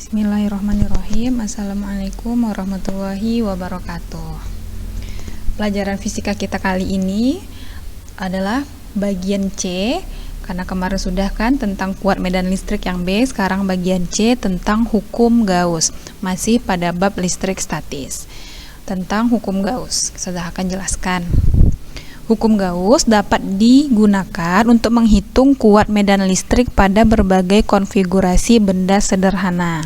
Bismillahirrahmanirrahim. Assalamualaikum warahmatullahi wabarakatuh. Pelajaran fisika kita kali ini adalah bagian C. Karena kemarin sudah kan tentang kuat medan listrik yang B, sekarang bagian C tentang hukum Gauss. Masih pada bab listrik statis. Tentang hukum Gauss, saya akan jelaskan. Hukum Gauss dapat digunakan untuk menghitung kuat medan listrik pada berbagai konfigurasi benda sederhana.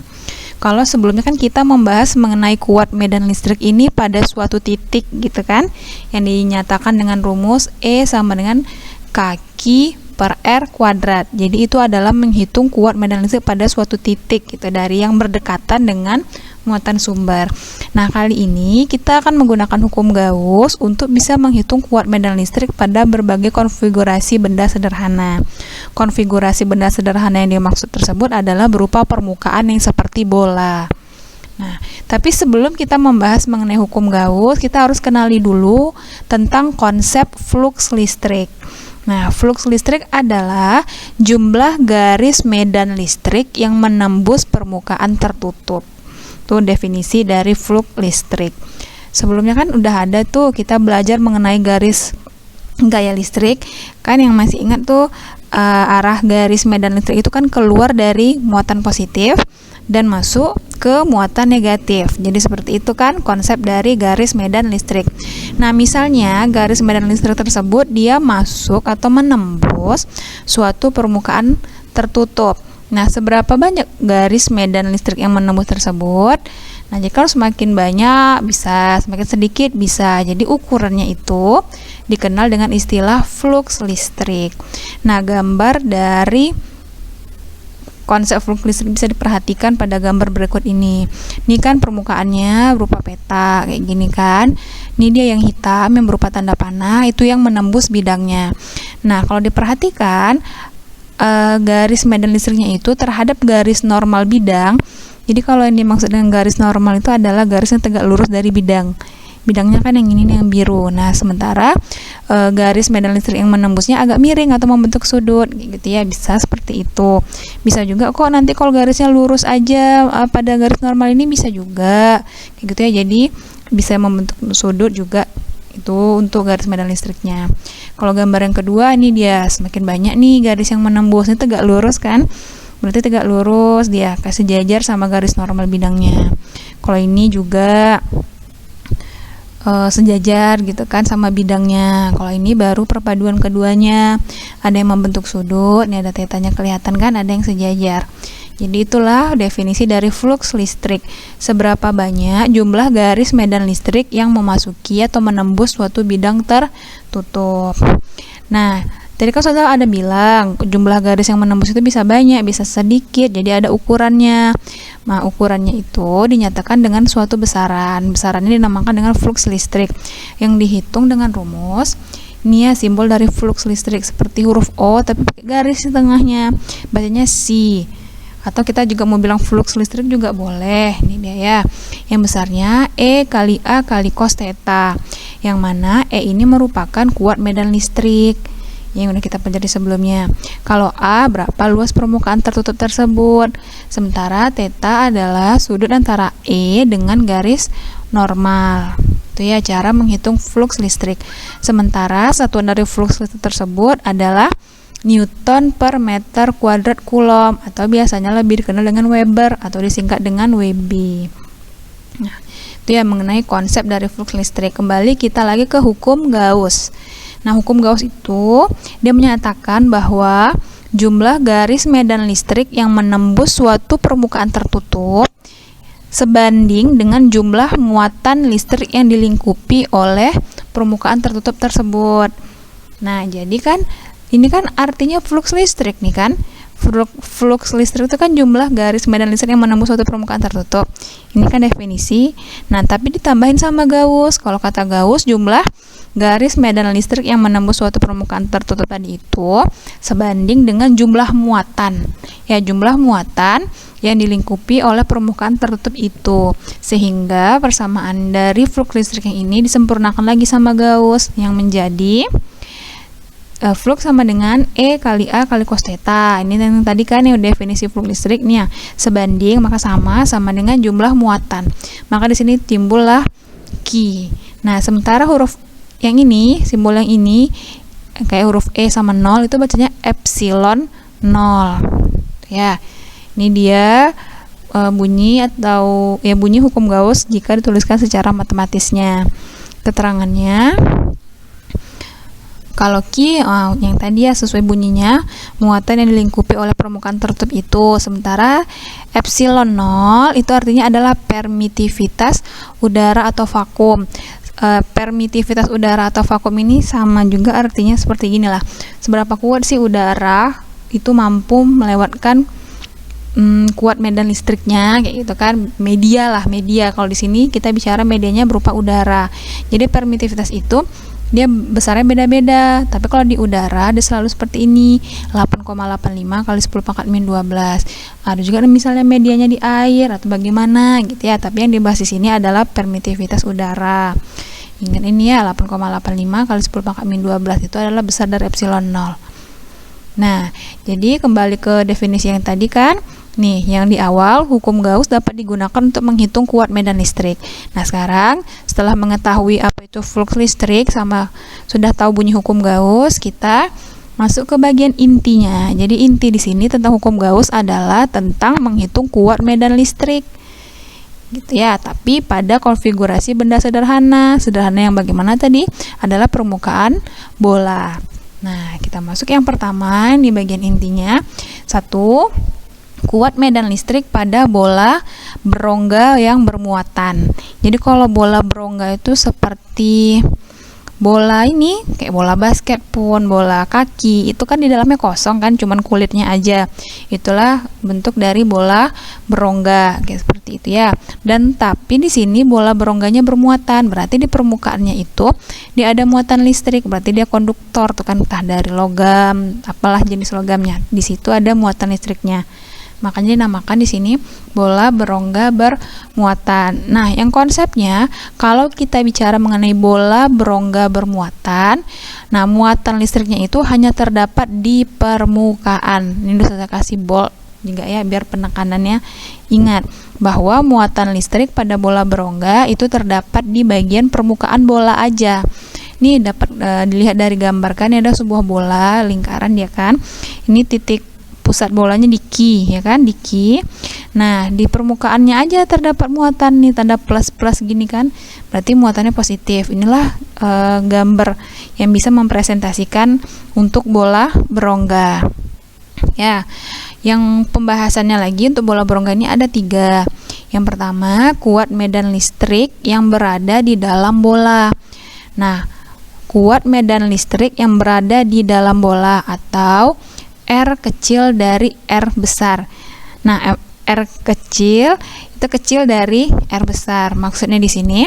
Kalau sebelumnya kan kita membahas mengenai kuat medan listrik ini pada suatu titik gitu kan, yang dinyatakan dengan rumus E sama dengan kaki per R kuadrat. Jadi itu adalah menghitung kuat medan listrik pada suatu titik gitu, dari yang berdekatan dengan muatan sumber. Nah, kali ini kita akan menggunakan hukum Gauss untuk bisa menghitung kuat medan listrik pada berbagai konfigurasi benda sederhana. Konfigurasi benda sederhana yang dimaksud tersebut adalah berupa permukaan yang seperti bola. Nah, tapi sebelum kita membahas mengenai hukum Gauss, kita harus kenali dulu tentang konsep flux listrik. Nah, flux listrik adalah jumlah garis medan listrik yang menembus permukaan tertutup. Itu definisi dari flux listrik. Sebelumnya kan udah ada tuh kita belajar mengenai garis gaya listrik. Kan yang masih ingat tuh arah garis medan listrik itu kan keluar dari muatan positif dan masuk ke muatan negatif. Jadi seperti itu kan konsep dari garis medan listrik. Nah, misalnya garis medan listrik tersebut dia masuk atau menembus suatu permukaan tertutup. Nah, seberapa banyak garis medan listrik yang menembus tersebut? Nah, jika semakin banyak bisa, semakin sedikit bisa. Jadi ukurannya itu dikenal dengan istilah flux listrik. Nah, gambar dari konsep flux listrik bisa diperhatikan pada gambar berikut ini. Ini kan permukaannya berupa peta kayak gini kan. Ini dia yang hitam yang berupa tanda panah, itu yang menembus bidangnya. Nah, kalau diperhatikan garis medan listriknya itu terhadap garis normal bidang. Jadi kalau yang dimaksud dengan garis normal itu adalah garis yang tegak lurus dari bidang. Bidangnya kan yang ini yang biru. Nah, sementara garis medan listrik yang menembusnya agak miring atau membentuk sudut gitu ya, bisa seperti itu. Bisa juga kok nanti kalau garisnya lurus aja pada garis normal ini bisa juga kayak gitu ya. Jadi bisa membentuk sudut juga. Itu untuk garis medan listriknya. Kalau gambar yang kedua ini dia semakin banyak nih garis yang menembus, ini tegak lurus kan, berarti tegak lurus dia kasih sejajar sama garis normal bidangnya. Kalau ini juga sejajar gitu kan sama bidangnya. Kalau ini baru perpaduan keduanya, ada yang membentuk sudut, ini ada tetanya kelihatan kan, ada yang sejajar. Jadi itulah definisi dari flux listrik. Seberapa banyak jumlah garis medan listrik yang memasuki atau menembus suatu bidang tertutup. Nah, tadi kan sudah ada bilang jumlah garis yang menembus itu bisa banyak, bisa sedikit. Jadi ada ukurannya. Nah, ukurannya itu dinyatakan dengan suatu besaran. Besarannya dinamakan dengan flux listrik yang dihitung dengan rumus. Ini ya simbol dari flux listrik seperti huruf O tapi pakai garis di tengahnya. Bacanya C. Atau kita juga mau bilang flux listrik juga boleh. Ini dia ya. Yang besarnya E kali A kali cos theta. Yang mana E ini merupakan kuat medan listrik yang udah kita pelajari sebelumnya. Kalau A berapa luas permukaan tertutup tersebut. Sementara theta adalah sudut antara E dengan garis normal. Itu ya cara menghitung flux listrik. Sementara satuan dari flux listrik tersebut adalah Newton per meter kuadrat Coulomb, atau biasanya lebih dikenal dengan Weber atau disingkat dengan WB. Nah, itu ya mengenai konsep dari flux listrik. Kembali kita lagi ke hukum Gauss. Nah, hukum Gauss itu dia menyatakan bahwa jumlah garis medan listrik yang menembus suatu permukaan tertutup sebanding dengan jumlah muatan listrik yang dilingkupi oleh permukaan tertutup tersebut. Nah, jadi kan ini kan artinya flux listrik nih kan. Flux listrik itu kan jumlah garis medan listrik yang menembus suatu permukaan tertutup. Ini kan definisi. Nah, tapi ditambahin sama Gauss. Kalau kata Gauss, jumlah garis medan listrik yang menembus suatu permukaan tertutup tadi itu sebanding dengan jumlah muatan. Ya, jumlah muatan yang dilingkupi oleh permukaan tertutup itu. Sehingga persamaan dari flux listrik yang ini disempurnakan lagi sama Gauss yang menjadi flux sama dengan E kali A kali cos theta. Ini yang tadi kan yang definisi flux listrik nih ya. Sebanding maka sama dengan jumlah muatan. Maka di sini timbullah Q. Nah, sementara huruf yang ini, simbol yang ini kayak huruf E sama 0 itu bacanya epsilon 0. Ya. Ini dia bunyi atau ya bunyi hukum Gauss jika dituliskan secara matematisnya. Keterangannya kalau Q yang tadi ya sesuai bunyinya, muatan yang dilingkupi oleh permukaan tertutup itu, sementara epsilon 0 itu artinya adalah permitivitas udara atau vakum. Permitivitas udara atau vakum ini sama juga artinya seperti inilah. Seberapa kuat sih udara itu mampu melewatkan kuat medan listriknya, kayak gitu kan. Media. Kalau di sini kita bicara medianya berupa udara. Jadi permitivitas itu dia besarnya beda-beda, tapi kalau di udara dia selalu seperti ini, 8,85 kali 10 pangkat min 12. Ada juga misalnya medianya di air atau bagaimana gitu ya, tapi yang dibahas di sini adalah permitivitas udara. Ingat ini ya, 8,85 kali 10 pangkat min 12 itu adalah besar dari epsilon 0. Nah, jadi kembali ke definisi yang tadi kan. Nih, yang di awal hukum Gauss dapat digunakan untuk menghitung kuat medan listrik. Nah, sekarang setelah mengetahui apa itu flux listrik sama sudah tahu bunyi hukum Gauss, kita masuk ke bagian intinya. Jadi inti di sini tentang hukum Gauss adalah tentang menghitung kuat medan listrik. Gitu ya, tapi pada konfigurasi benda sederhana. Sederhana yang bagaimana tadi? Adalah permukaan bola. Nah, kita masuk yang pertama di bagian intinya. 1. Kuat medan listrik pada bola berongga yang bermuatan. Jadi kalau bola berongga itu seperti bola ini, kayak bola basket pun, bola kaki, itu kan di dalamnya kosong kan, cuman kulitnya aja. Itulah bentuk dari bola berongga, kayak seperti itu ya. Dan tapi di sini bola berongganya bermuatan, berarti di permukaannya itu dia ada muatan listrik, berarti dia konduktor, tuh kan, entah dari logam, apalah jenis logamnya. Di situ ada muatan listriknya. Makanya dinamakan di sini bola berongga bermuatan. Nah, yang konsepnya kalau kita bicara mengenai bola berongga bermuatan, nah muatan listriknya itu hanya terdapat di permukaan. Ini udah saya kasih bold juga ya biar penekanannya. Ingat bahwa muatan listrik pada bola berongga itu terdapat di bagian permukaan bola aja. Ini dapat dilihat dari gambar kan, ada sebuah bola lingkaran dia kan. Ini titik pusat bolanya di Q ya kan, di Q. Nah, di permukaannya aja terdapat muatan nih, tanda plus gini kan, berarti muatannya positif. Inilah gambar yang bisa mempresentasikan untuk bola berongga. Ya, yang pembahasannya lagi untuk bola berongga ini ada 3. Yang pertama, kuat medan listrik yang berada di dalam bola. Nah, kuat medan listrik yang berada di dalam bola atau R kecil dari R besar. Nah, R kecil itu kecil dari R besar. Maksudnya di sini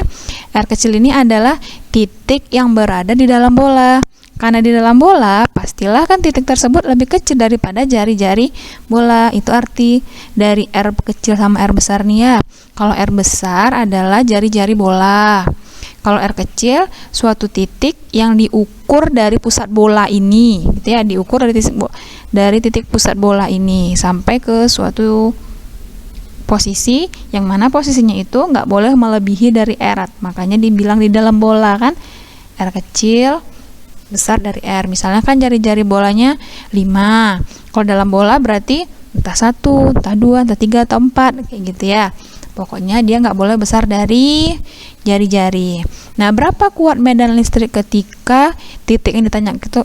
R kecil ini adalah titik yang berada di dalam bola. Karena di dalam bola, pastilah kan titik tersebut lebih kecil daripada jari-jari bola. Itu arti dari R kecil sama R besar nih ya. Kalau R besar adalah jari-jari bola. Kalau R kecil, suatu titik yang diukur dari pusat bola ini, gitu ya, diukur dari titik pusat bola ini sampai ke suatu posisi yang mana posisinya itu nggak boleh melebihi dari R. Makanya dibilang di dalam bola kan, R kecil besar dari R. Misalnya kan jari-jari bolanya 5. Kalau dalam bola berarti entah 1, entah 2, entah 3, atau 4 kayak gitu ya. Pokoknya dia nggak boleh besar dari jari-jari. Nah, berapa kuat medan listrik ketika titik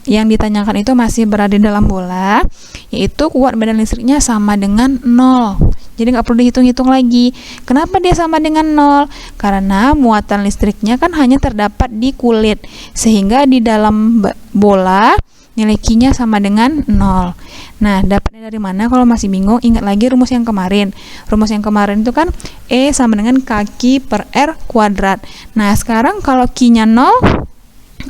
yang ditanyakan itu masih berada di dalam bola? Yaitu kuat medan listriknya sama dengan 0. Jadi nggak perlu dihitung-hitung lagi. Kenapa dia sama dengan 0? Karena muatan listriknya kan hanya terdapat di kulit. Sehingga di dalam bola nilai Q-nya sama dengan 0. Nah, dapatnya dari mana? Kalau masih bingung, ingat lagi rumus yang kemarin. Rumus yang kemarin itu kan E sama dengan kaki per R kuadrat. Nah, sekarang kalau Q-nya 0,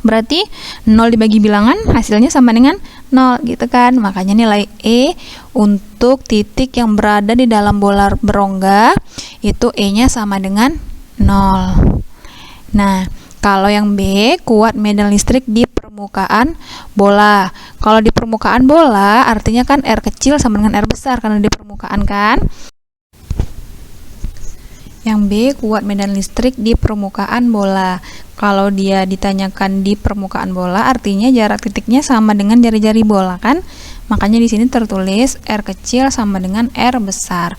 berarti 0 dibagi bilangan, hasilnya sama dengan 0, gitu kan. Makanya nilai E untuk titik yang berada di dalam bola berongga, itu E-nya sama dengan 0. Nah, Kalau yang B, kuat medan listrik di permukaan bola. Kalau di permukaan bola, artinya kan R kecil sama dengan R besar karena di permukaan kan. Yang B, kuat medan listrik di permukaan bola. Kalau dia ditanyakan di permukaan bola, artinya jarak titiknya sama dengan jari-jari bola kan? Makanya di sini tertulis R kecil sama dengan R besar.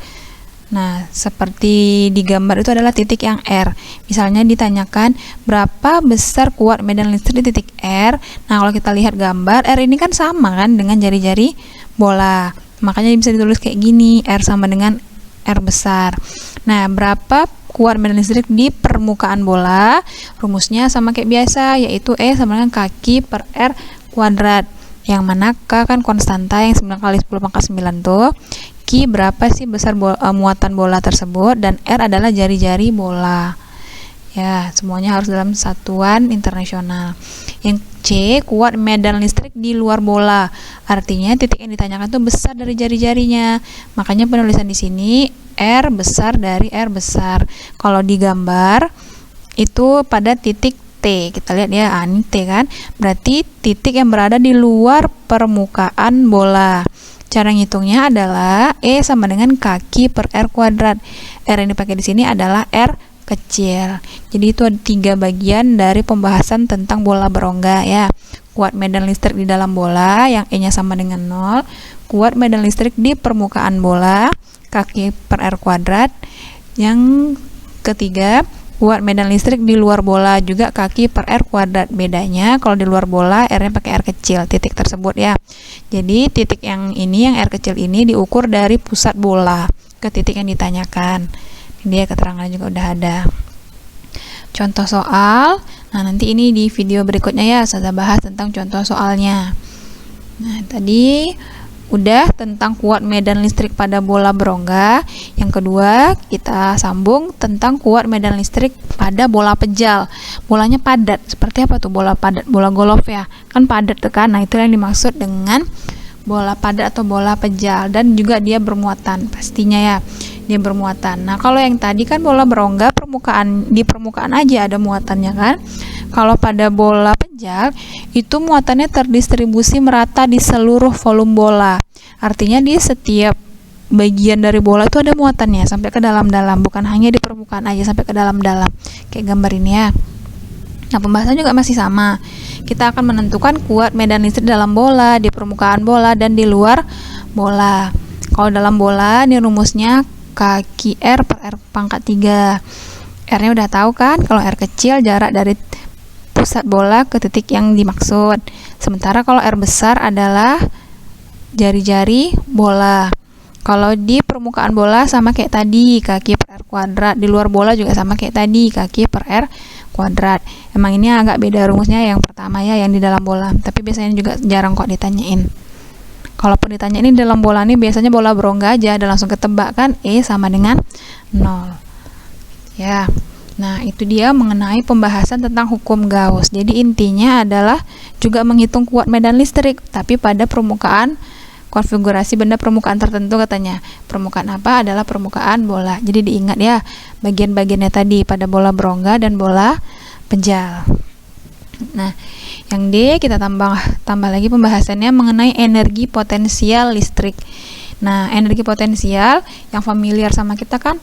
Nah, seperti di gambar itu adalah titik yang R. Misalnya ditanyakan berapa besar kuat medan listrik di titik R. Nah, kalau kita lihat gambar, R ini kan sama kan dengan jari-jari bola. Makanya bisa ditulis kayak gini, R sama dengan R besar. Nah, berapa kuat medan listrik di permukaan bola? Rumusnya sama kayak biasa, yaitu E sama dengan kaki per R kuadrat. Yang mana K kan konstanta yang 9 kali 10 pangkat 9 tuh. Q berapa sih besar muatan bola tersebut, dan R adalah jari-jari bola. Ya, semuanya harus dalam satuan internasional. Yang C, kuat medan listrik di luar bola. Artinya titik yang ditanyakan itu besar dari jari-jarinya. Makanya penulisan di sini R besar dari R besar. Kalau digambar itu pada titik T. Kita lihat ya, ini T kan. Berarti titik yang berada di luar permukaan bola. Cara ngitungnya adalah E sama dengan kaki per R kuadrat. R yang dipakai di sini adalah R kecil. Jadi itu ada 3 bagian dari pembahasan tentang bola berongga ya. Kuat medan listrik di dalam bola yang E-nya sama dengan 0, kuat medan listrik di permukaan bola, kaki per R kuadrat. Yang ketiga, kuat medan listrik di luar bola, juga kaki per R kuadrat. Bedanya kalau di luar bola R-nya pakai R kecil, titik tersebut ya. Jadi titik yang ini, yang R kecil ini diukur dari pusat bola ke titik yang ditanyakan. Dia keterangan juga udah ada. Contoh soal, nah nanti ini di video berikutnya ya saya bahas tentang contoh soalnya. Nah tadi udah tentang kuat medan listrik pada bola berongga. Yang kedua kita sambung tentang kuat medan listrik pada bola pejal. Bolanya padat, seperti apa tuh bola padat? Bola golf ya, kan padat tuh kan. Nah itu yang dimaksud dengan bola padat atau bola pejal, dan juga dia bermuatan pastinya ya, dia bermuatan. Nah kalau yang tadi kan bola berongga di permukaan aja ada muatannya kan. Kalau pada bola pejal itu muatannya terdistribusi merata di seluruh volume bola. Artinya di setiap bagian dari bola itu ada muatannya sampai ke dalam-dalam, bukan hanya di permukaan aja, sampai ke dalam-dalam kayak gambar ini ya. Nah, pembahasan juga masih sama. Kita akan menentukan kuat medan listrik dalam bola, di permukaan bola, dan di luar bola. Kalau dalam bola, ini rumusnya kaki R per R pangkat 3. R-nya udah tahu kan, kalau R kecil jarak dari pusat bola ke titik yang dimaksud. Sementara kalau R besar adalah jari-jari bola. Kalau di permukaan bola sama kayak tadi, kaki per R kuadrat. Di luar bola juga sama kayak tadi, kaki per R kuadrat. Emang ini agak beda rumusnya yang pertama ya, yang di dalam bola. Tapi biasanya juga jarang kok ditanyain. Kalaupun ditanya ini dalam bola nih, biasanya bola berongga aja, dan langsung ketebak kan, E sama dengan 0. Ya, nah itu dia mengenai pembahasan tentang hukum Gauss. Jadi intinya adalah juga menghitung kuat medan listrik, tapi pada permukaan konfigurasi benda permukaan tertentu katanya. Permukaan apa? Adalah permukaan bola. Jadi diingat ya bagian-bagiannya tadi pada bola berongga dan bola pejal. Nah, yang D kita tambah lagi pembahasannya mengenai energi potensial listrik. Nah, energi potensial yang familiar sama kita kan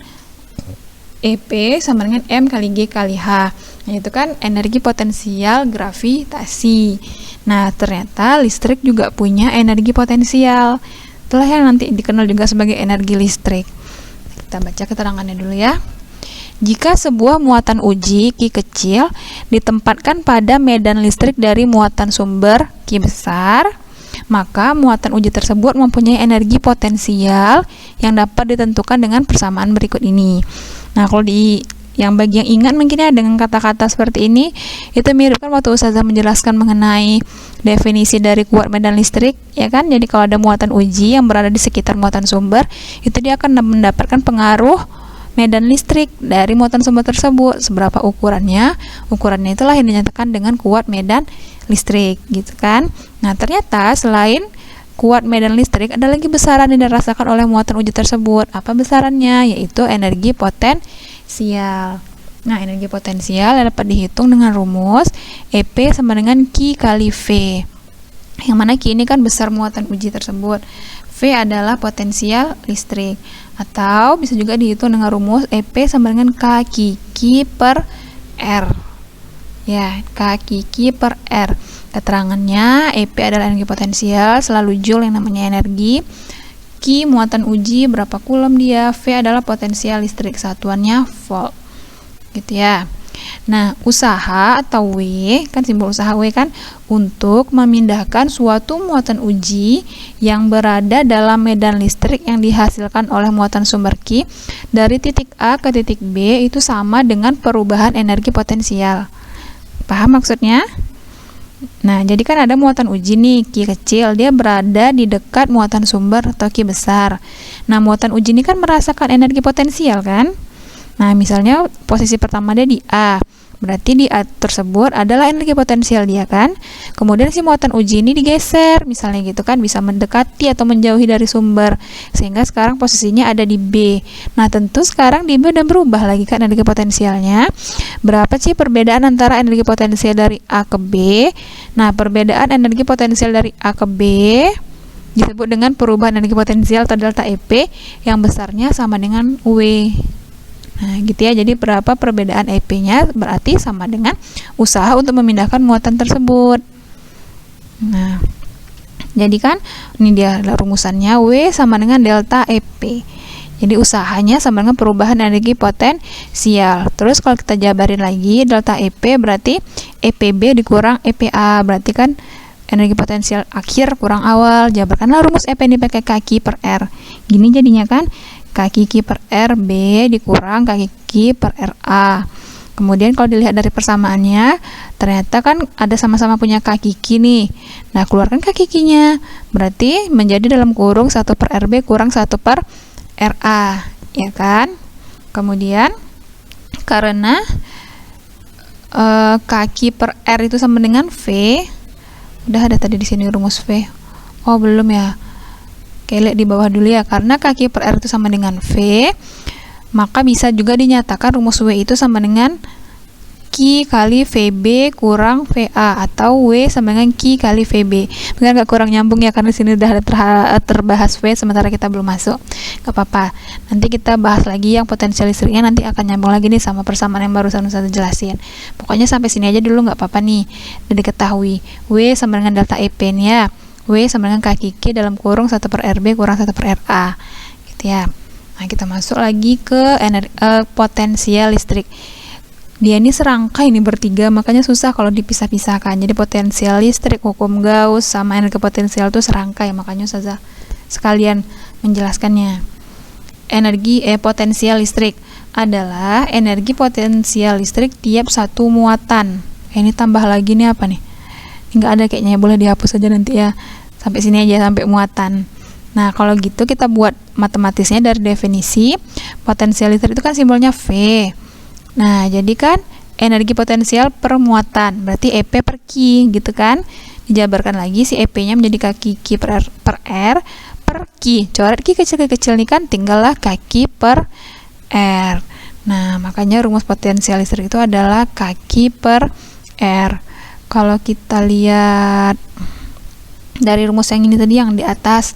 EP sama dengan M kali G kali H. Nah, itu kan energi potensial gravitasi. Nah, ternyata listrik juga punya energi potensial. Itulah yang nanti dikenal juga sebagai energi listrik. Kita baca keterangannya dulu ya. Jika sebuah muatan uji Q kecil ditempatkan pada medan listrik dari muatan sumber Q besar, maka muatan uji tersebut mempunyai energi potensial yang dapat ditentukan dengan persamaan berikut ini. Nah, kalau di yang bagi yang ingat mungkin ya dengan kata-kata seperti ini, itu mirip kan waktu Ustazah menjelaskan mengenai definisi dari kuat medan listrik, ya kan? Jadi kalau ada muatan uji yang berada di sekitar muatan sumber, itu dia akan mendapatkan pengaruh medan listrik dari muatan sumber tersebut. Seberapa ukurannya? Ukurannya itulah yang dinyatakan dengan kuat medan listrik, gitu kan? Nah, ternyata selain kuat medan listrik ada lagi besaran yang dirasakan oleh muatan uji tersebut. Apa besarannya? Yaitu energi potensial. Nah, energi potensial dapat dihitung dengan rumus EP sama dengan Q kali V. Yang mana Q ini kan besar muatan uji tersebut. V adalah potensial listrik. Atau bisa juga dihitung dengan rumus EP sama dengan K Q per R. Ya, K Q per R. Keterangannya, EP adalah energi potensial, selalu joule yang namanya energi. Q muatan uji, berapa coulomb dia. V adalah potensial listrik, satuannya volt. Gitu ya. Nah, usaha atau W, kan simbol usaha W kan, untuk memindahkan suatu muatan uji yang berada dalam medan listrik yang dihasilkan oleh muatan sumber Q dari titik A ke titik B itu sama dengan perubahan energi potensial. Paham maksudnya? Nah, jadi kan ada muatan uji nih, Q kecil, dia berada di dekat muatan sumber atau Q besar. Nah, muatan uji ini kan merasakan energi potensial kan? Nah, misalnya posisi pertama dia di A, berarti di A tersebut adalah energi potensial dia kan. Kemudian si muatan uji ini digeser, misalnya gitu kan, bisa mendekati atau menjauhi dari sumber, sehingga sekarang posisinya ada di B. Nah, tentu sekarang di B udah berubah lagi kan energi potensialnya. Berapa sih perbedaan antara energi potensial dari A ke B? Nah, perbedaan energi potensial dari A ke B disebut dengan perubahan energi potensial atau delta EP yang besarnya sama dengan W. Nah, gitu ya. Jadi berapa perbedaan EP-nya berarti sama dengan usaha untuk memindahkan muatan tersebut. Nah, jadi kan ini dia rumusannya, W sama dengan delta EP. Jadi usahanya sama dengan perubahan energi potensial. Terus kalau kita jabarin lagi, delta EP berarti EPB dikurang EPA. Berarti kan energi potensial akhir kurang awal. Jabarkanlah rumus EP ini pakai kaki per R. Gini jadinya kan, kaki Q per R B dikurang kaki Q per RA. Kemudian kalau dilihat dari persamaannya, ternyata kan ada sama-sama punya kaki Q nih. Nah, keluarkan kaki Q-nya. Berarti menjadi dalam kurung 1 per RB kurang 1 per RA, ya kan? Kemudian karena kaki per R itu sama dengan V. Udah ada tadi di sini rumus V. Oh, belum ya. Oke, lihat di bawah dulu ya. Karena kaki per R itu sama dengan V, maka bisa juga dinyatakan rumus W itu sama dengan Q kali VB kurang VA, atau W sama dengan Q kali VB. Mungkin agak kurang nyambung ya, karena di sini udah terbahas V sementara kita belum masuk. Gak apa-apa. Nanti kita bahas lagi yang potensial listriknya, nanti akan nyambung lagi nih sama persamaan yang barusan Ustazah jelasin. Pokoknya sampai sini aja dulu, gak apa-apa nih. Dan diketahui W sama dengan delta EP nih ya. W sama dengan kaki Q dalam kurung 1 per RB kurang 1 per RA, gitu ya. Nah, kita masuk lagi ke potensial listrik. Dia ini serangkai, ini bertiga, makanya susah kalau dipisah-pisahkan. Jadi potensial listrik, hukum Gauss, sama energi potensial itu serangkai, makanya Ustazah sekalian menjelaskannya. Energi potensial listrik adalah energi potensial listrik tiap satu muatan. Ini tambah lagi nih apa nih? Nggak ada kayaknya, boleh dihapus aja nanti ya. Sampai sini aja, sampai muatan. Nah, kalau gitu kita buat matematisnya dari definisi. Potensial listrik itu kan simbolnya V. Nah, jadi kan energi potensial per muatan, berarti EP per Q, gitu kan. Dijabarkan lagi, si EP-nya menjadi kaki Q per R per Q. Coret Q kecil-kecil nih kan, tinggallah kaki per R. Nah, makanya rumus potensial listrik itu adalah kaki per R. Kalau kita lihat dari rumus yang ini tadi, yang di atas,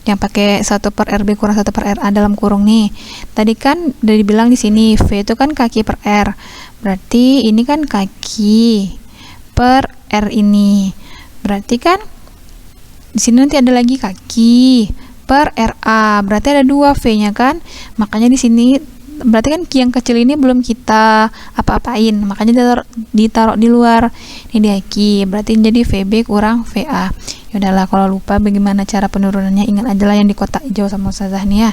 yang pakai 1 per RB kurang 1 per RA dalam kurung nih. Tadi kan udah dibilang di sini V itu kan kaki per R. Berarti ini kan kaki per R ini. Berarti kan di sini nanti ada lagi kaki per RA. Berarti ada 2 V-nya kan? Makanya di sini berarti kan Q yang kecil ini belum kita apa-apain, makanya ditaruh di luar. Ini dia Q, berarti jadi VB kurang VA. Ya udahlah, kalau lupa bagaimana cara penurunannya, ingat aja lah yang di kotak hijau sama Ustazah nih ya.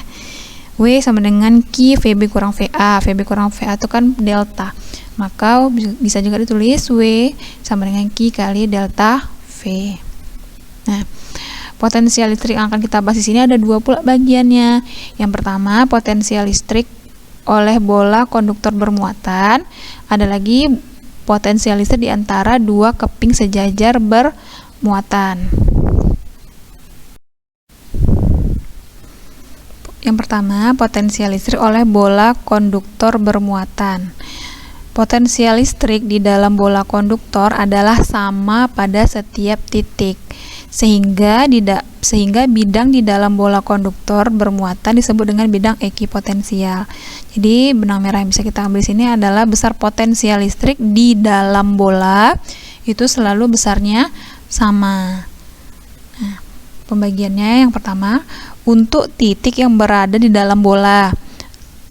W sama dengan Q VB kurang VA. VB kurang VA itu kan delta, maka bisa juga ditulis W sama dengan Q kali delta V. Nah, potensial listrik yang akan kita bahas di sini ada 2 pula bagiannya. Yang pertama, potensial listrik oleh bola konduktor bermuatan. Ada lagi potensial listrik di antara 2 keping sejajar bermuatan. Yang pertama, potensial listrik oleh bola konduktor bermuatan. Potensial listrik di dalam bola konduktor adalah sama pada setiap titik, sehingga bidang di dalam bola konduktor bermuatan disebut dengan bidang ekipotensial. Jadi benang merah yang bisa kita ambil di sini adalah besar potensial listrik di dalam bola itu selalu besarnya sama. Nah, pembagiannya yang pertama, untuk titik yang berada di dalam bola.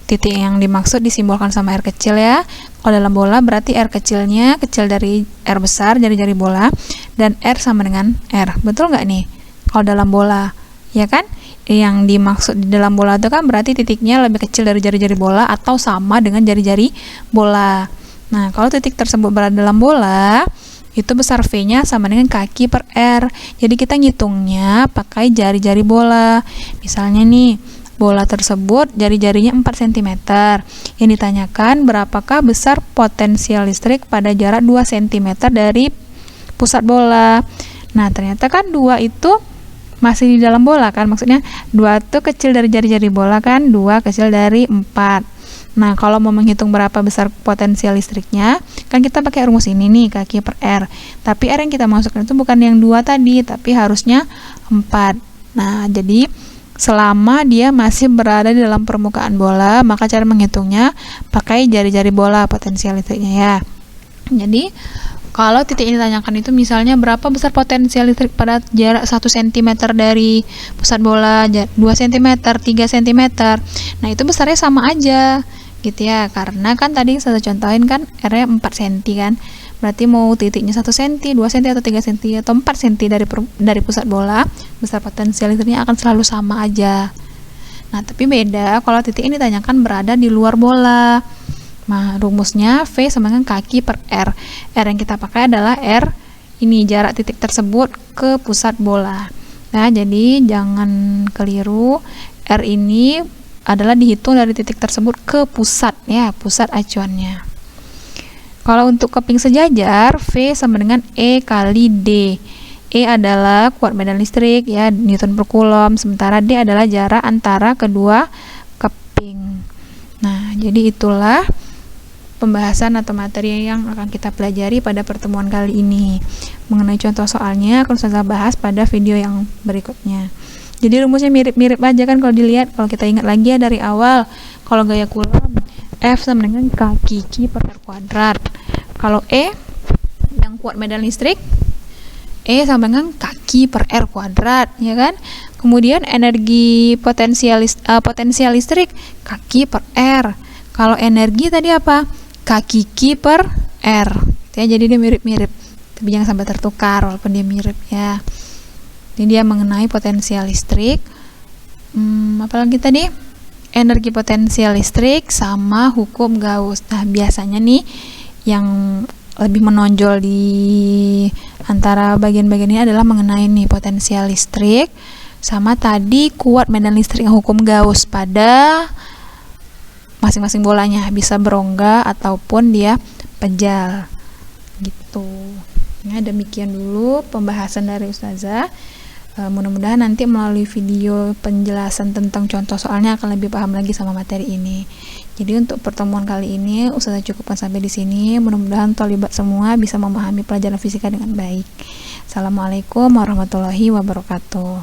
Titik yang dimaksud disimbolkan sama R kecil ya. Kalau dalam bola berarti R kecilnya kecil dari R besar, jari-jari bola, dan R sama dengan R. Betul nggak nih? Kalau dalam bola, ya kan? Yang dimaksud di dalam bola itu kan berarti titiknya lebih kecil dari jari-jari bola atau sama dengan jari-jari bola. Nah, kalau titik tersebut berada dalam bola, itu besar V-nya sama dengan kaki per R. Jadi kita ngitungnya pakai jari-jari bola. Misalnya nih, bola tersebut jari-jarinya 4 cm. Yang ditanyakan berapakah besar potensial listrik pada jarak 2 cm dari pusat bola. Nah, ternyata kan 2 itu masih di dalam bola kan, maksudnya 2 itu kecil dari jari-jari bola kan, 2 kecil dari 4. Nah, kalau mau menghitung berapa besar potensial listriknya, kan kita pakai rumus ini nih, kaki per R. Tapi R yang kita masukkan itu bukan yang 2 tadi, tapi harusnya 4. Nah, jadi selama dia masih berada di dalam permukaan bola, maka cara menghitungnya pakai jari-jari bola potensial listriknya ya. Jadi kalau titik ini ditanyakan itu misalnya berapa besar potensial listrik pada jarak 1 cm dari pusat bola, 2 cm, 3 cm. Nah, itu besarnya sama aja gitu ya. Karena kan tadi saya contohin kan R-nya 4 cm kan. Berarti mau titiknya 1 cm, 2 cm atau 3 cm atau 4 cm dari pusat bola, besar potensial listriknya akan selalu sama aja. Nah, tapi beda kalau titik ini ditanyakan berada di luar bola. Nah, rumusnya V sama dengan kaki per R. R yang kita pakai adalah R ini jarak titik tersebut ke pusat bola. Nah, jadi jangan keliru, R ini adalah dihitung dari titik tersebut ke pusat ya, pusat acuannya. Kalau untuk keping sejajar, V sama dengan E kali D. E adalah kuat medan listrik ya, Newton per Coulomb, sementara D adalah jarak antara kedua keping. Nah, jadi itulah pembahasan atau materi yang akan kita pelajari pada pertemuan kali ini. Mengenai contoh soalnya akan saya bahas pada video yang berikutnya. Jadi rumusnya mirip-mirip aja kan kalau dilihat. Kalau kita ingat lagi ya dari awal, kalau gaya Coulomb F sama dengan kaki Q per R kuadrat. Kalau E yang kuat medan listrik, E sama dengan kaki per R kuadrat, ya kan? Kemudian energi potensial listrik kaki per R. Kalau energi tadi apa? Kaki Q per R. Ya, jadi dia mirip-mirip. Tapi jangan sampai tertukar walaupun dia mirip ya. Ini dia mengenai potensial listrik. Apalagi tadi? Energi potensial listrik sama hukum Gauss. Nah, biasanya nih yang lebih menonjol di antara bagian-bagian ini adalah mengenai nih potensial listrik sama tadi kuat medan listrik hukum Gauss pada masing-masing bolanya, bisa berongga ataupun dia pejal gitu. Ya, demikian dulu pembahasan dari Ustazah. Mudah-mudahan nanti melalui video penjelasan tentang contoh soalnya akan lebih paham lagi sama materi ini. Jadi untuk pertemuan kali ini Ustazah cukupkan sampai di sini. Mudah-mudahan tholibat semua bisa memahami pelajaran fisika dengan baik. Assalamualaikum warahmatullahi wabarakatuh.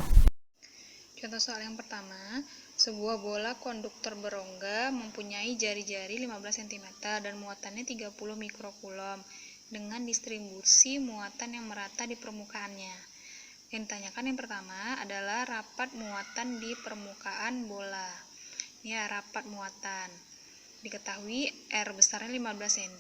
Contoh soal yang pertama, sebuah bola konduktor berongga mempunyai jari-jari 15 cm dan muatannya 30 mikrokulom dengan distribusi muatan yang merata di permukaannya. Yang ditanyakan yang pertama adalah rapat muatan di permukaan bola. Ya, rapat muatan. Diketahui R besarnya 15 cm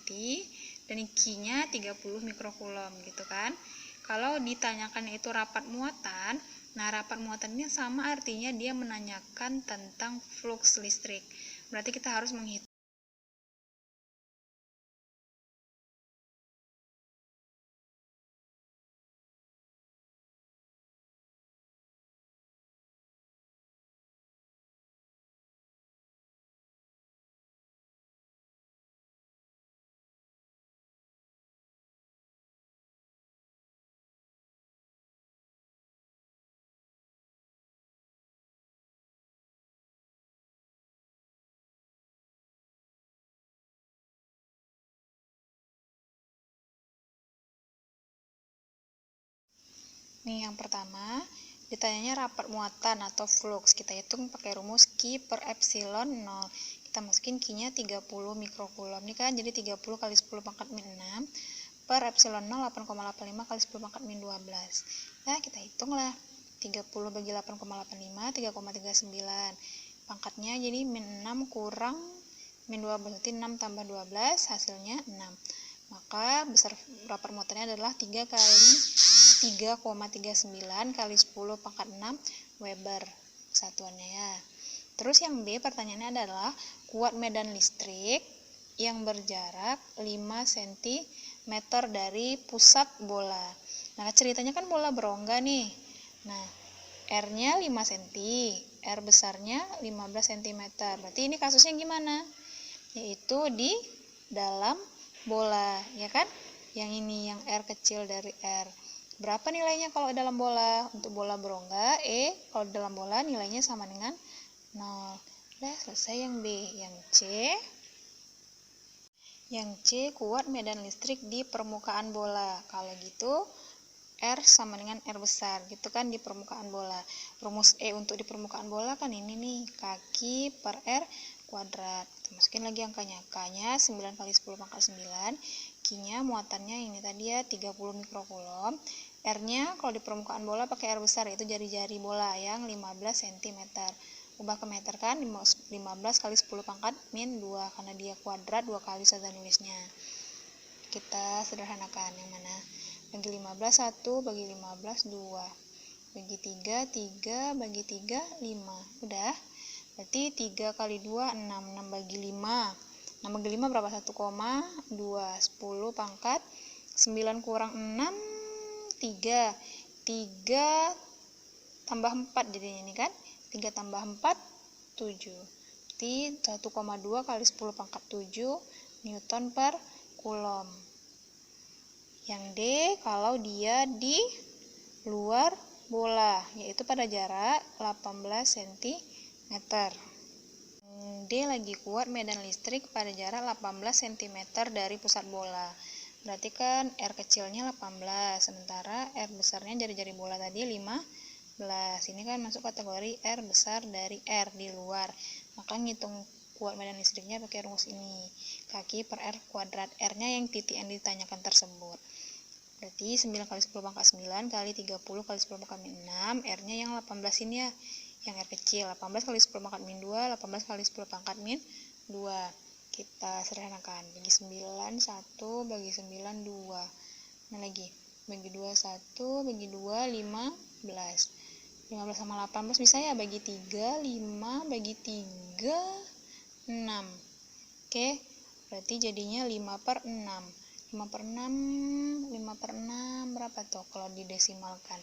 dan Q-nya 30 mikrokulom gitu kan. Kalau ditanyakan itu rapat muatan, nah rapat muatannya sama artinya dia menanyakan tentang flux listrik. Berarti kita harus menghitung Nih yang pertama, ditanyanya rapat muatan atau flux. Kita hitung pakai rumus Q per epsilon 0. Kita masukin Q-nya 30 mikrokulom. Ini kan jadi 30 kali 10 pangkat min 6 per epsilon 0 8,85 kali 10 pangkat min 12. Nah, kita hitunglah. 30 bagi 8,85, 3,39. Pangkatnya jadi min 6 kurang min 12, berarti 6 tambah 12, hasilnya 6. Maka besar rapat muatannya adalah 3 kali 3,39 kali 10 pangkat 6 Weber satuannya ya. Terus yang B pertanyaannya adalah kuat medan listrik yang berjarak 5 cm dari pusat bola. Nah, ceritanya kan bola berongga nih. Nah, R-nya 5 cm, R besarnya 15 cm. Berarti ini kasusnya gimana? Yaitu di dalam bola, ya kan? Yang ini yang R kecil dari R. Berapa nilainya kalau dalam bola? Untuk bola berongga, kalau dalam bola nilainya sama dengan 0. Udah selesai yang B. Yang C kuat medan listrik di permukaan bola. Kalau gitu R sama dengan R besar, gitu kan, di permukaan bola. Rumus E untuk di permukaan bola kan ini nih, kaki per R kuadrat. Kita masukin lagi angkanya. K-nya 9 kali 10 pangkat 9. Q-nya muatannya ini tadi ya, 30 mikrokulom. R-nya kalau di permukaan bola pakai R besar, yaitu jari-jari bola yang 15 cm. Ubah ke meter kan, 15 kali 10 pangkat min 2, karena dia kuadrat 2 kali saja nulisnya. Kita sederhanakan yang mana? Bagi 15, 1, bagi 15, 2. Bagi 3, 3, bagi 3, 5. Udah? Berarti 3 kali 2, 6. 6 bagi 5. 6 bagi 5 berapa? 1,2. 10 pangkat 9 kurang 6, 3. 3 tambah 4 jadinya ini kan. 3 tambah 4, 7. Berarti 1,2 kali 10 pangkat 7 Newton per Coulomb. Yang D kalau dia di luar bola, yaitu pada jarak 18 cm. D lagi kuat medan listrik pada jarak 18 cm dari pusat bola. Berarti kan R kecilnya 18, sementara R besarnya jari-jari bola tadi 15. Ini kan masuk kategori R besar dari R di luar. Maka ngitung kuat medan listriknya pakai rumus ini. Kaki per R kuadrat. R-nya yang titik yang ditanyakan tersebut. Berarti 9 kali 10 pangkat 9 kali 30 kali 10 pangkat min 6. R-nya yang 18 ini ya. Yang R kecil. 18 kali 10 pangkat min 2. 18 kali 10 pangkat min 2. Kita sederhanakan. Bagi 9, 1. Bagi 9, 2. Nah lagi. Bagi 2, 1. Bagi 2, 15. 15 sama 18 bisa ya, bagi 3, 5, bagi 3, 6. Oke, berarti jadinya 5 per 6. 5 per 6, 5 per 6 berapa tuh kalau didesimalkan?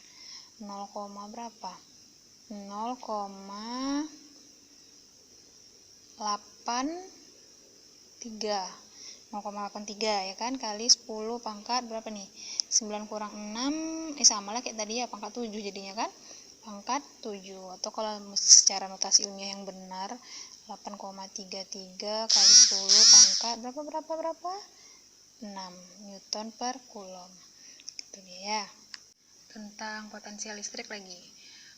0, berapa? 0,83 ya kan, kali 10 pangkat berapa nih? 9 kurang 6, sama lah kayak tadi ya, pangkat 7 jadinya kan, pangkat 7. Atau kalau secara notasi ilmiah yang benar 8,33 kali 10 pangkat berapa? 6 Newton per Coulomb. Itu dia ya. Tentang potensial listrik lagi.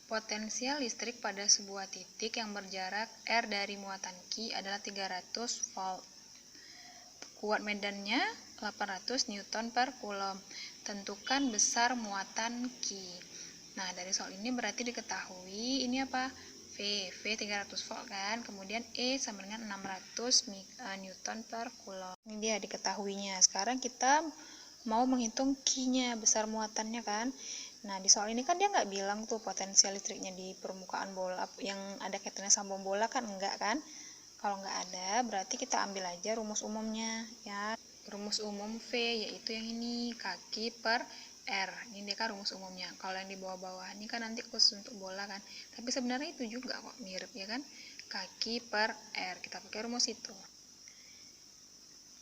Potensial listrik pada sebuah titik yang berjarak R dari muatan Q adalah 300 volt. Kuat medannya 800 Newton per Coulomb. Tentukan besar muatan Q. Nah, dari soal ini berarti diketahui ini apa? V 300 volt kan. Kemudian E sama dengan 600 Newton per Coulomb. Ini dia diketahuinya. Sekarang kita mau menghitung Q-nya, besar muatannya kan. Nah, di soal ini kan dia nggak bilang tuh potensial listriknya di permukaan bola yang ada kaitannya sama bom bola kan, enggak kan? Kalau nggak ada, berarti kita ambil aja rumus umumnya ya. Rumus umum V yaitu yang ini, kaki per R. Ini dia kan rumus umumnya. Kalau yang di bawah-bawah ini kan nanti khusus untuk bola kan. Tapi sebenarnya itu juga kok, mirip ya kan. Kaki per R. Kita pakai rumus itu.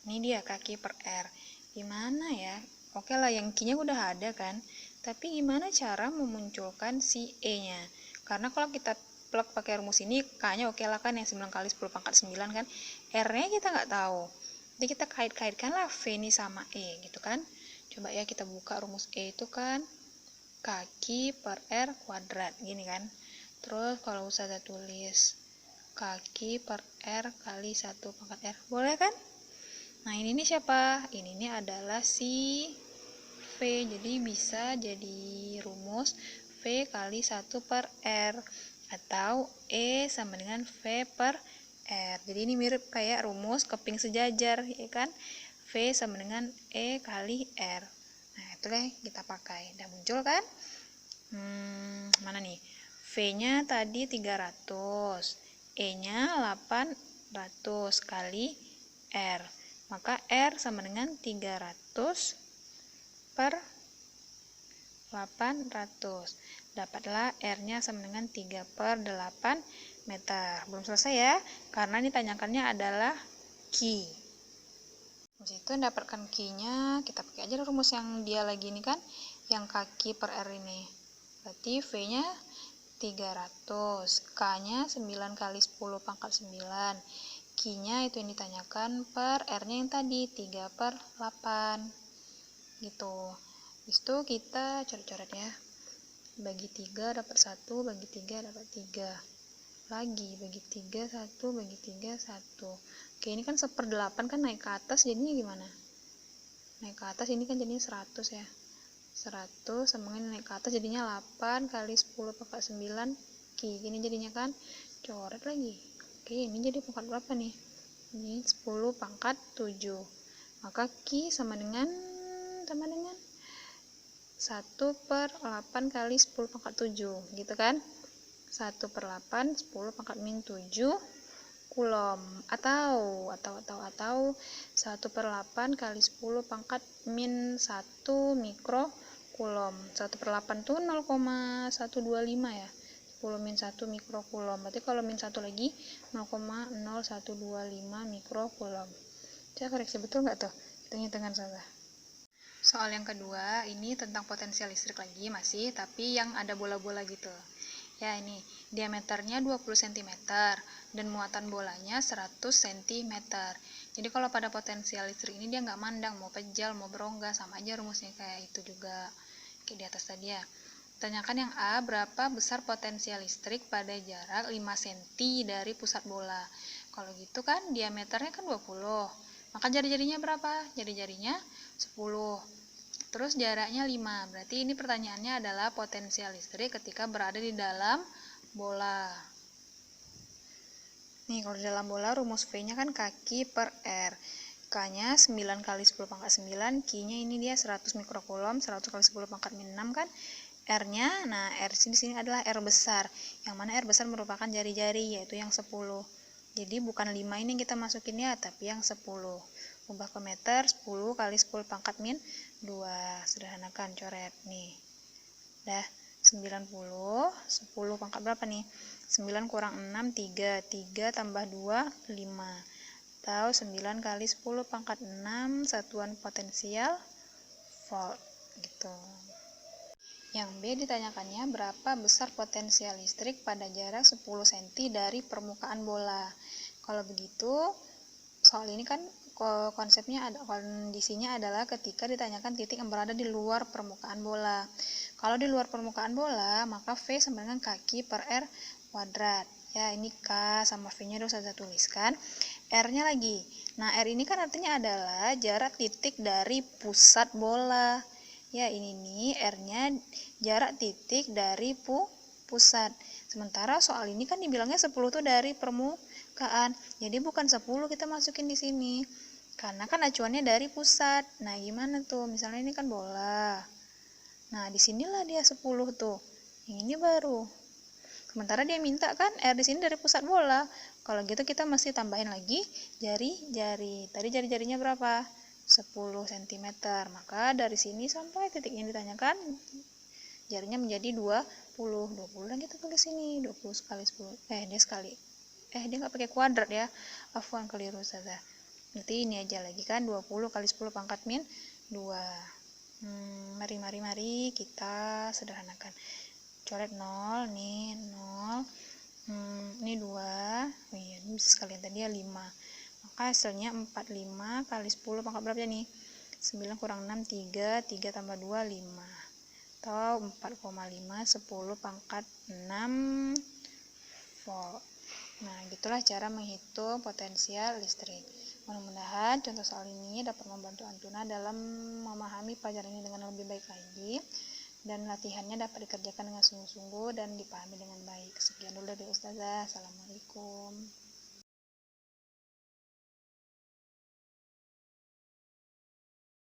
Ini dia kaki per R. Gimana ya? Oke lah, yang Q-nya udah ada kan. Tapi gimana cara memunculkan si E-nya? Karena kalau kita plug pakai rumus ini, K-nya oke lah kan, yang 9 kali 10 pangkat 9 kan. R-nya kita nggak tahu. Jadi kita kait-kaitkan lah V ini sama E gitu kan. Coba ya kita buka rumus E itu kan kaki per R kuadrat, gini kan. Terus kalau Ustazah tulis kaki per R kali 1 pangkat R, boleh kan? Nah ini nih siapa? Ini nih adalah si V, jadi bisa jadi rumus V kali 1 per R, atau E sama dengan V per R. Jadi ini mirip kayak rumus keping sejajar, ya kan? V sama dengan E kali R. Nah itu deh kita pakai, udah muncul kan? Mana nih? V-nya tadi 300, E-nya 800 kali R. Maka R sama dengan 300 per 800. Dapatlah R-nya sama dengan 3 per 8 meter. Belum selesai ya, karena ditanyakannya adalah Q. Habis itu mendapatkan Q-nya, kita pakai aja rumus yang dia lagi ini kan, yang kaki per R ini. Berarti V-nya 300, K-nya 9 kali 10 pangkat 9, Q-nya itu yang ditanyakan per R-nya yang tadi 3 per 8 gitu. Habis itu kita coret-coret ya, bagi 3 dapat 1, bagi 3 dapat 3 lagi, bagi 3 1, bagi 3 1. Oke, ini kan 1/8 kan naik ke atas, jadinya gimana? Naik ke atas ini kan jadinya 100 ya, 100 sama ini naik ke atas jadinya 8 kali 10 pangkat 9 Q. Ini jadinya kan, coret lagi. Oke, ini jadi pangkat berapa nih? Ini 10 pangkat 7. Maka Q sama dengan 1 per 8 kali 10 pangkat 7, gitu kan? 1 per 8, 10 pangkat min 7 kulom, atau 1 per 8 kali 10 pangkat min 1 mikro kulom. 1 per 8 itu 0,125 ya, 10 min 1 mikro kulom. Berarti kalau min 1 lagi 0,0125 mikro kulom. Saya koreksi betul nggak tuh? Hitung-hitungan saja. Soal yang kedua ini tentang potensial listrik lagi masih, tapi yang ada bola-bola gitu. Ya ini, diameternya 20 cm dan muatan bolanya 100 cm. Jadi kalau pada potensial listrik ini dia nggak mandang mau pejal, mau berongga, sama aja rumusnya kayak itu juga, kayak di atas tadi ya. Tanyakan yang A, berapa besar potensial listrik pada jarak 5 cm dari pusat bola. Kalau gitu kan diameternya kan 20, maka jari-jarinya berapa? Jari-jarinya 10. Terus jaraknya 5, berarti ini pertanyaannya adalah potensial listrik ketika berada di dalam bola. Nih kalau di dalam bola rumus V-nya kan kaki per R. K-nya 9 kali 10 pangkat 9, Q-nya ini dia 100 mikrokulom, 100 kali 10 pangkat min 6 kan. R-nya, nah R di sini adalah R besar. Yang mana R besar merupakan jari-jari, yaitu yang 10. Jadi bukan 5 ini yang kita masukin ya, tapi yang 10. Ubah ke meter, 10 kali 10 pangkat min 2. Sederhanakan, coret nih. Dah, 90, 10 pangkat berapa nih? 9 kurang 6, 3. 3 tambah 2, 5. Atau 9 kali 10 pangkat 6, satuan potensial volt. Gitu. Yang B ditanyakannya berapa besar potensial listrik pada jarak 10 cm dari permukaan bola. Kalau begitu, soal ini kan konsepnya kondisinya adalah ketika ditanyakan titik yang berada di luar permukaan bola. Kalau di luar permukaan bola, maka V sama dengan kaki per R kuadrat. Ya, ini K sama V-nya udah saya tuliskan. R-nya lagi. Nah, R ini kan artinya adalah jarak titik dari pusat bola. Ya, ini nih R-nya jarak titik dari pusat. Sementara soal ini kan dibilangnya 10 tuh dari permukaan. Jadi bukan 10 kita masukin di sini. Karena kan acuannya dari pusat. Nah, gimana tuh? Misalnya ini kan bola. Nah, disinilah dia 10 tuh. Yang ini baru. Sementara dia minta kan R di sini dari pusat bola. Kalau gitu kita mesti tambahin lagi jari-jari. Tadi jari-jarinya berapa? 10 cm. Maka dari sini sampai titik yang ditanyakan jarinya menjadi 20. 20 dan kita tulis sini 20 kali 10. Dia nggak pakai kuadrat ya. Afwan, keliru saja. Berarti ini aja lagi kan 20 kali 10 pangkat min 2. Mari kita sederhanakan. Coret 0 nih, 0. Ini 2. Oh iya, ini sekalian tadi ya 5. Maka hasilnya 45 kali 10 pangkat berapa nih? 9 kurang 6, 3. 3 tambah 2, 5. atau 4,5 10 pangkat 6 volt. Nah, gitulah cara menghitung potensial listrik. Mudah-mudahan contoh soal ini dapat membantu Antuna dalam memahami pelajaran ini dengan lebih baik lagi, dan latihannya dapat dikerjakan dengan sungguh-sungguh dan dipahami dengan baik. Sekian dulu dari Ustazah. Assalamualaikum.